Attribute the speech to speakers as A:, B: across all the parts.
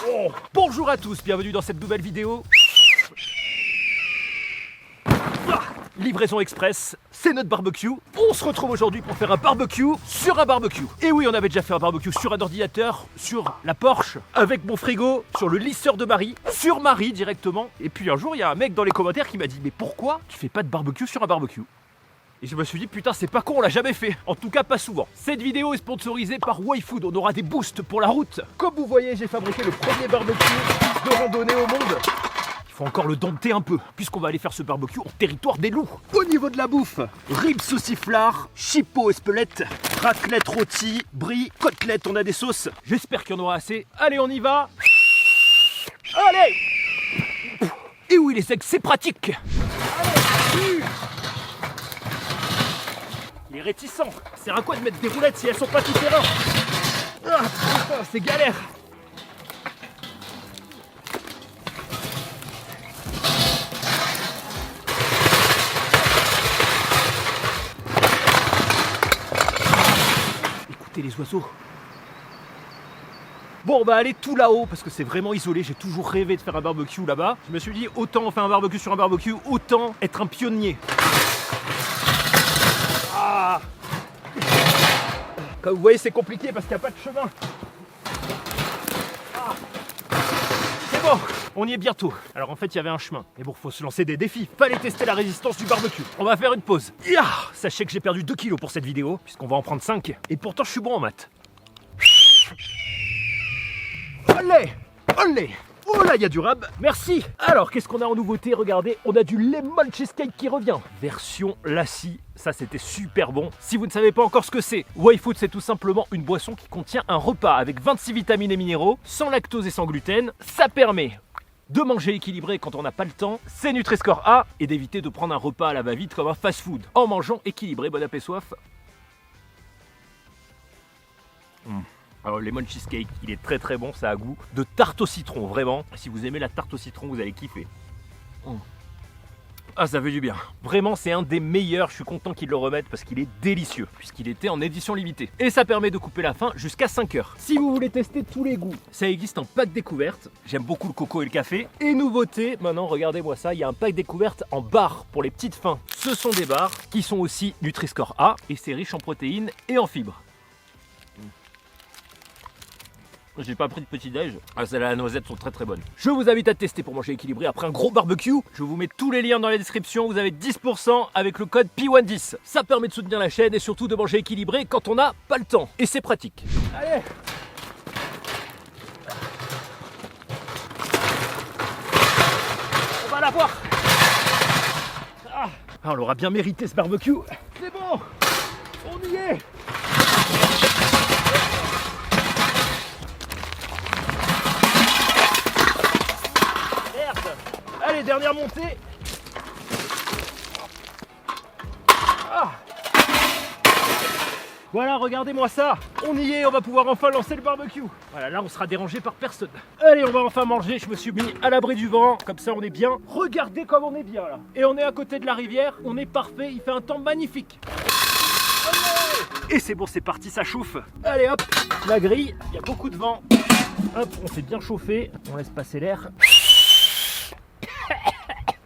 A: Oh, bonjour à tous, bienvenue dans cette nouvelle vidéo. Livraison express, c'est notre barbecue. On se retrouve aujourd'hui pour faire un barbecue sur un barbecue. Et oui, on avait déjà fait un barbecue sur un ordinateur, sur la Porsche, avec mon frigo, sur le lisseur de Marie, sur Marie directement. Et puis un jour, il y a un mec dans les commentaires qui m'a dit « Mais pourquoi tu fais pas de barbecue sur un barbecue ?» Et je me suis dit, putain, c'est pas con, on l'a jamais fait. En tout cas, pas souvent. Cette vidéo est sponsorisée par YFood. On aura des boosts pour la route. Comme vous voyez, j'ai fabriqué le premier barbecue de randonnée au monde. Il faut encore le dompter un peu, puisqu'on va aller faire ce barbecue en territoire des loups. Au niveau de la bouffe, ribs sauciflard, chipot espelette, raclette rôti, brie, côtelette, on a des sauces. J'espère qu'il y en aura assez. Allez, on y va. Allez. Et oui, les aigles, c'est pratique. Allez. Il est réticent. Ça sert à quoi de mettre des roulettes si elles sont pas tout terrain? Ah putain, c'est galère. Écoutez les oiseaux. Bon, on va aller tout là-haut parce que c'est vraiment isolé. J'ai toujours rêvé de faire un barbecue là-bas. Je me suis dit, autant faire un barbecue sur un barbecue, autant être un pionnier. Ah. Comme vous voyez, c'est compliqué parce qu'il n'y a pas de chemin. Ah. C'est bon, on y est bientôt. Alors en fait, il y avait un chemin. Mais bon, faut se lancer des défis. Fallait tester la résistance du barbecue. On va faire une pause. Sachez que j'ai perdu 2 kilos pour cette vidéo, puisqu'on va en prendre 5. Et pourtant, je suis bon en maths. Olé! Olé! Oh là, il y a du rab, merci. Alors, qu'est-ce qu'on a en nouveauté? Regardez, on a du lemon cheesecake qui revient. Version lassi, ça c'était super bon. Si vous ne savez pas encore ce que c'est, YFood c'est tout simplement une boisson qui contient un repas avec 26 vitamines et minéraux, sans lactose et sans gluten. Ça permet de manger équilibré quand on n'a pas le temps, c'est Nutri-Score A, et d'éviter de prendre un repas à la va-vite comme un fast-food. En mangeant équilibré, bon appétit soif. Alors le lemon cheesecake, il est très très bon, ça a goût de tarte au citron, vraiment. Si vous aimez la tarte au citron, vous allez kiffer. Ah, ça fait du bien. Vraiment, c'est un des meilleurs, je suis content qu'ils le remettent parce qu'il est délicieux, puisqu'il était en édition limitée. Et ça permet de couper la faim jusqu'à 5 heures. Si vous voulez tester tous les goûts, ça existe en pack découverte. J'aime beaucoup le coco et le café. Et nouveauté, maintenant regardez-moi ça, il y a un pack découverte en barres pour les petites faims. Ce sont des barres qui sont aussi Nutri-Score A et c'est riche en protéines et en fibres. J'ai pas pris de petit-déj. Celles à la noisette sont très très bonnes. Je vous invite à tester pour manger équilibré après un gros barbecue. Je vous mets tous les liens dans la description. Vous avez 10% avec le code P110. Ça permet de soutenir la chaîne et surtout de manger équilibré quand on n'a pas le temps. Et c'est pratique. Allez! On va la voir! On l'aura bien mérité ce barbecue. C'est bon! On y est! Allez, dernière montée. Voilà, regardez-moi ça. On y est, on va pouvoir enfin lancer le barbecue. Voilà, là on sera dérangé par personne. Allez, on va enfin manger. Je me suis mis à l'abri du vent, comme ça on est bien. Regardez comme on est bien là. Et on est à côté de la rivière, on est parfait, il fait un temps magnifique. Allez! Et c'est bon, c'est parti, ça chauffe. Allez hop, la grille, il y a beaucoup de vent. Hop, on s'est bien chauffé, on laisse passer l'air.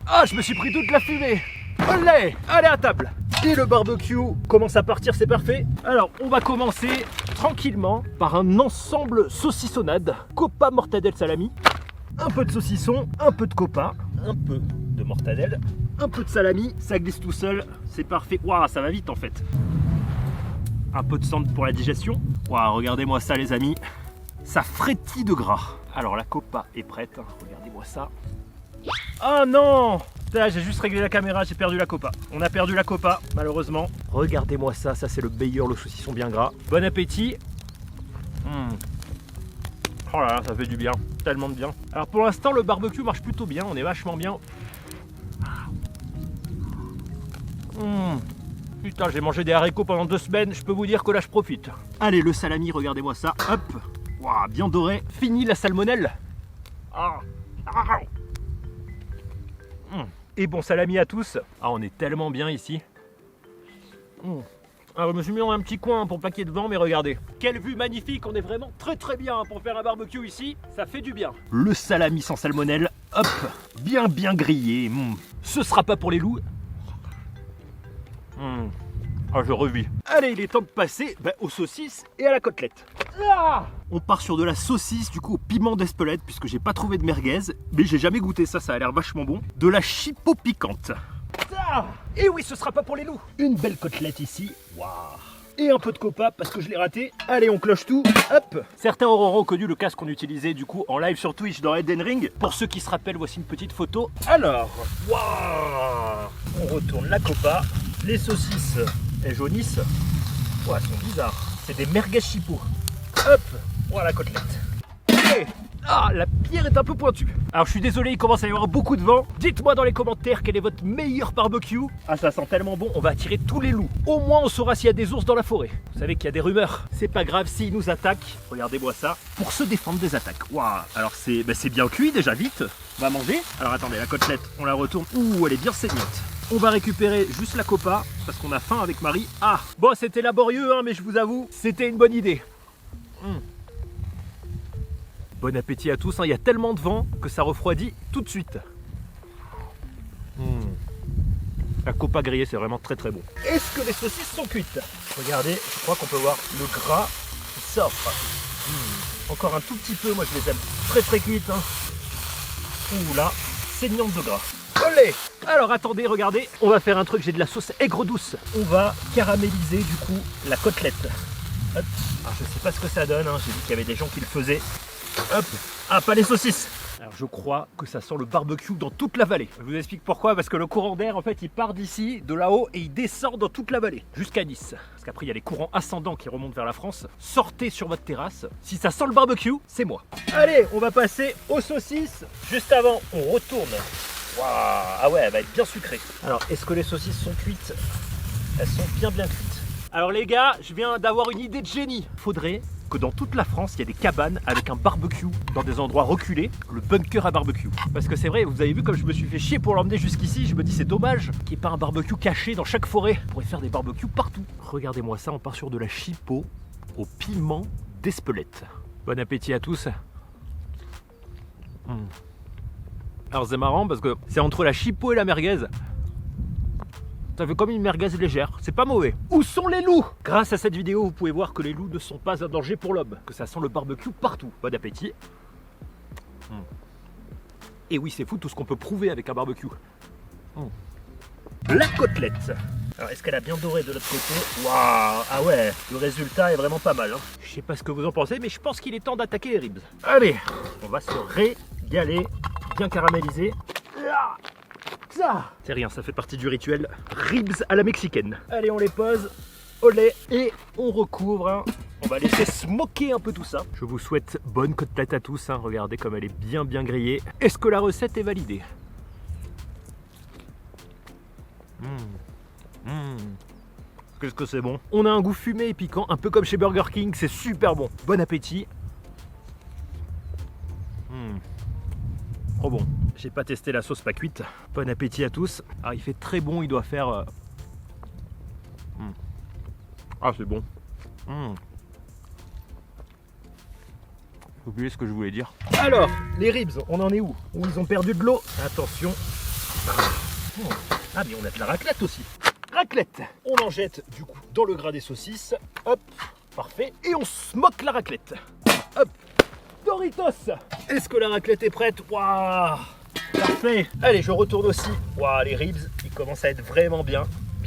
A: Ah, je me suis pris toute la fumée. Olé! Allez à table. Et le barbecue commence à partir, c'est parfait. Alors, on va commencer tranquillement par un ensemble saucissonnade. Copa, mortadelle, salami. Un peu de saucisson, un peu de copa, un peu de mortadelle, un peu de salami. Ça glisse tout seul, c'est parfait. Waouh, ça va vite en fait. Un peu de sang pour la digestion. Waouh, regardez-moi ça les amis. Ça frétille de gras. Alors, la copa est prête. Regardez-moi ça. Oh non! J'ai juste réglé la caméra, j'ai perdu la copa. On a perdu la copa, malheureusement. Regardez-moi ça, ça c'est le meilleur, le saucisson bien gras. Bon appétit. Oh là là, ça fait du bien, tellement de bien. Alors pour l'instant, le barbecue marche plutôt bien, on est vachement bien. Putain, j'ai mangé des haricots pendant 2 semaines, je peux vous dire que là je profite. Allez, le salami, regardez-moi ça. Hop. Waouh, bien doré. Fini la salmonelle. Et bon salami à tous. Ah, on est tellement bien ici. Alors je me suis mis dans un petit coin pour pas qu'il y ait de vent, mais regardez. Quelle vue magnifique, on est vraiment très bien pour faire un barbecue ici, ça fait du bien. Le salami sans salmonelle, hop, bien grillé. Ce sera pas pour les loups. Ah, je revis. Allez, il est temps de passer aux saucisses et à la côtelette. On part sur de la saucisse du coup au piment d'Espelette puisque j'ai pas trouvé de merguez, mais j'ai jamais goûté ça, ça a l'air vachement bon. De la chipot piquante. Et oui, ce sera pas pour les loups. Une belle côtelette ici. Waouh. Et un peu de copa parce que je l'ai raté. Allez, on cloche tout. Hop. Certains auront reconnu le casque qu'on utilisait du coup en live sur Twitch dans Elden Ring. Pour ceux qui se rappellent, voici une petite photo. Alors, waouh. On retourne la copa. Les saucisses, elles jaunissent. Ouais, elles sont bizarres. C'est des merguez chipot. Hop. Voilà la côtelette. Allez. Ah, la pierre est un peu pointue. Alors je suis désolé, il commence à y avoir beaucoup de vent. Dites-moi dans les commentaires quel est votre meilleur barbecue. Ah, ça sent tellement bon, on va attirer tous les loups. Au moins on saura s'il y a des ours dans la forêt. Vous savez qu'il y a des rumeurs. C'est pas grave s'ils nous attaquent. Regardez-moi ça. Pour se défendre des attaques. Waouh. Alors c'est bien cuit déjà, vite. On va manger. Alors attendez, la côtelette, on la retourne. Ouh, elle est bien saignante. On va récupérer juste la copa parce qu'on a faim avec Marie. Ah, bon, c'était laborieux, hein, mais je vous avoue, c'était une bonne idée. Bon appétit à tous, hein. Il y a tellement de vent que ça refroidit tout de suite. La copa grillée, c'est vraiment très bon. Est-ce que les saucisses sont cuites? Regardez, je crois qu'on peut voir le gras qui sort. Encore un tout petit peu, moi je les aime très cuites. Hein. Ouh là, saignante de gras. Olé! Alors attendez, regardez, on va faire un truc, j'ai de la sauce aigre douce. On va caraméliser du coup la côtelette. Hop. Alors, je sais pas ce que ça donne, hein. J'ai vu qu'il y avait des gens qui le faisaient. Hop. Ah, pas les saucisses. Alors je crois que ça sent le barbecue dans toute la vallée. Je vous explique pourquoi, parce que le courant d'air en fait il part d'ici, de là-haut, et il descend dans toute la vallée, jusqu'à Nice. Parce qu'après il y a les courants ascendants qui remontent vers la France. Sortez sur votre terrasse, si ça sent le barbecue, c'est moi. Allez, on va passer aux saucisses. Juste avant, on retourne. Waouh. Ah ouais, elle va être bien sucrée. Alors, est-ce que les saucisses sont cuites? Elles sont bien cuites. Alors les gars, je viens d'avoir une idée de génie. Faudrait que dans toute la France, il y a des cabanes avec un barbecue dans des endroits reculés, le bunker à barbecue. Parce que c'est vrai, vous avez vu comme je me suis fait chier pour l'emmener jusqu'ici, je me dis c'est dommage qu'il n'y ait pas un barbecue caché dans chaque forêt. On pourrait faire des barbecues partout. Regardez-moi ça, on part sur de la chipot au piment d'Espelette. Bon appétit à tous. Alors c'est marrant parce que c'est entre la chipot et la merguez. Ça fait comme une merguez légère, c'est pas mauvais. Où sont les loups? Grâce à cette vidéo, vous pouvez voir que les loups ne sont pas un danger pour l'homme, que ça sent le barbecue partout. Bon appétit. Et oui, c'est fou tout ce qu'on peut prouver avec un barbecue. La côtelette. Alors, est-ce qu'elle a bien doré de l'autre côté? Waouh. Ah ouais, le résultat est vraiment pas mal. Hein. Je sais pas ce que vous en pensez, mais je pense qu'il est temps d'attaquer les ribs. Allez, on va se régaler, bien caraméliser. C'est rien, ça fait partie du rituel. Ribs à la mexicaine. Allez, on les pose au lait et on recouvre. Hein. On va laisser smoker un peu tout ça. Je vous souhaite bonne côtelette à tous. Hein. Regardez comme elle est bien grillée. Est-ce que la recette est validée? Qu'est-ce que c'est bon. On a un goût fumé et piquant, un peu comme chez Burger King. C'est super bon. Bon appétit. Trop bon. J'ai pas testé la sauce pas cuite. Bon appétit à tous. Ah, il fait très bon, il doit faire... Ah, c'est bon. J'ai oublié ce que je voulais dire. Alors, les ribs, on en est où? Où ils ont perdu de l'eau. Attention. Ah, mais on a de la raclette aussi. Raclette. On en jette du coup dans le gras des saucisses. Hop, parfait. Et on smoke la raclette. Hop. Doritos. Est-ce que la raclette est prête? Waouh. Parfait. Allez, je retourne aussi. Waouh, les ribs, ils commencent à être vraiment bien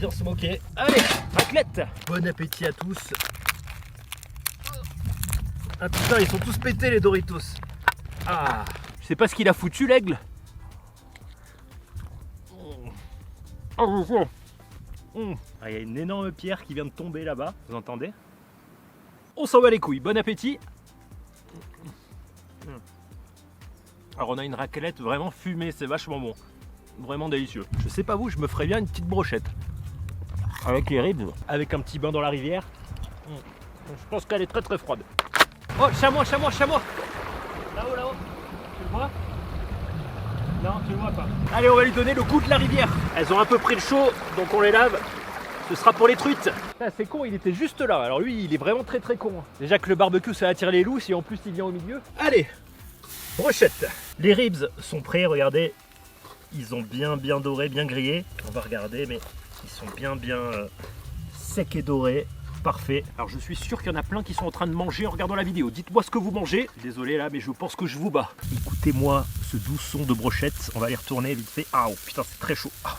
A: smokés. Allez, raclette. Bon appétit à tous. Ah putain, ils sont tous pétés les Doritos. Ah, je sais pas ce qu'il a foutu l'aigle. Ah, il y a une énorme pierre qui vient de tomber là-bas, vous entendez? On s'en bat les couilles, bon appétit. Alors on a une raclette vraiment fumée, c'est vachement bon. Vraiment délicieux. Je sais pas vous, je me ferais bien une petite brochette. Avec les ribs, avec un petit bain dans la rivière. Je pense qu'elle est très froide. Oh, chamois. Là-haut. Tu le vois? Non, tu le vois pas. Allez, on va lui donner le goût de la rivière. Elles ont un peu pris le chaud, donc on les lave. ce sera pour les truites. Ah, c'est con, il était juste là. Alors lui, il est vraiment très très con. Déjà que le barbecue, ça attire les loups, si en plus il vient au milieu. Allez, brochette. Les ribs sont prêts, regardez. Ils ont bien doré, bien grillé. On va regarder, mais ils sont bien secs et dorés. Parfait. Alors je suis sûr qu'il y en a plein qui sont en train de manger en regardant la vidéo. Dites-moi ce que vous mangez. Désolé là, mais je pense que je vous bats. Écoutez-moi ce doux son de brochette. On va les retourner vite fait. Ah oh, putain, c'est très chaud. Ah.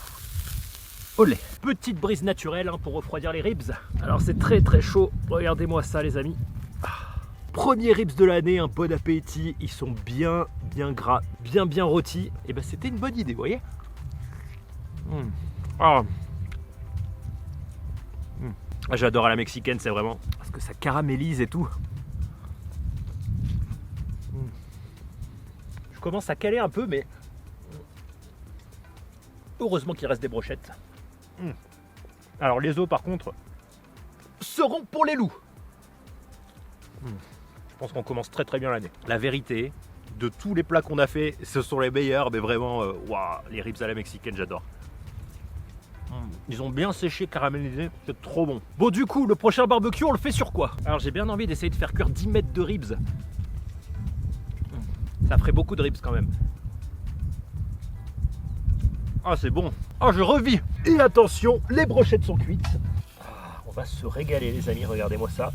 A: Olé. Petite brise naturelle pour refroidir les ribs. Alors c'est très chaud. Regardez-moi ça les amis. Premier ribs de l'année, un bon appétit. Ils sont bien gras, bien rôtis. Et ben c'était une bonne idée, vous voyez. Ah, j'adore à la mexicaine, c'est vraiment parce que ça caramélise et tout. Je commence à caler un peu, mais heureusement qu'il reste des brochettes. Alors les os par contre seront pour les loups. Je pense qu'on commence très bien l'année. La vérité, de tous les plats qu'on a fait, ce sont les meilleurs, mais vraiment, waouh, les ribs à la mexicaine, j'adore. Ils ont bien séché, caramélisé, c'est trop bon. Bon du coup, le prochain barbecue, on le fait sur quoi? Alors j'ai bien envie d'essayer de faire cuire 10 mètres de ribs. Ça ferait beaucoup de ribs quand même. Ah c'est bon. Ah je revis. Et attention, les brochettes sont cuites. Ah, on va se régaler les amis, regardez-moi ça.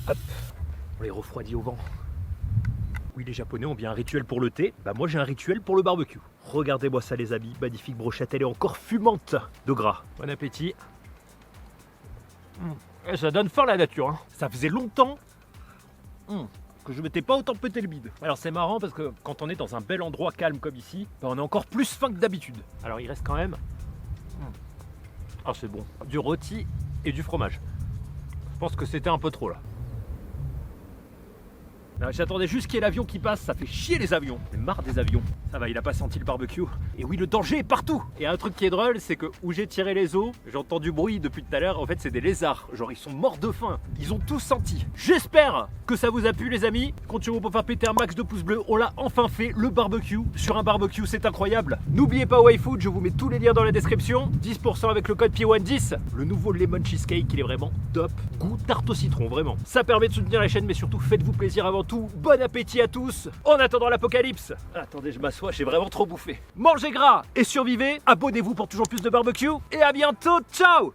A: Hop. On les refroidit au vent. Oui, les Japonais ont bien un rituel pour le thé. Bah moi j'ai un rituel pour le barbecue. Regardez-moi ça les amis, magnifique brochette, elle est encore fumante de gras. Bon appétit. Et ça donne faim la nature. Hein. Ça faisait longtemps que je m'étais pas autant pété le bide. Alors c'est marrant parce que quand on est dans un bel endroit calme comme ici, bah, on a encore plus faim que d'habitude. Alors il reste quand même... Ah c'est bon. Du rôti et du fromage. Je pense que c'était un peu trop là. J'attendais juste qu'il y ait l'avion qui passe, ça fait chier les avions. J'ai marre des avions. Ça va, il a pas senti le barbecue. Et oui, le danger est partout. Et un truc qui est drôle, c'est que où j'ai tiré les os, j'entends du bruit depuis tout à l'heure. En fait, c'est des lézards. Genre, ils sont morts de faim. Ils ont tous senti. J'espère que ça vous a plu, les amis. Continuez pour faire péter un max de pouces bleus. On l'a enfin fait, le barbecue. Sur un barbecue, c'est incroyable. N'oubliez pas YFood, je vous mets tous les liens dans la description. 10% avec le code P110. Le nouveau lemon cheesecake, il est vraiment top. Goût tarte au citron, vraiment. Ça permet de soutenir la chaîne, mais surtout, faites-vous plaisir avant tout. Bon appétit à tous. En attendant l'apocalypse. Attendez, je m'assois, j'ai vraiment trop bouffé. Mangez gras et survivez. Abonnez-vous pour toujours plus de barbecue. Et à bientôt. Ciao.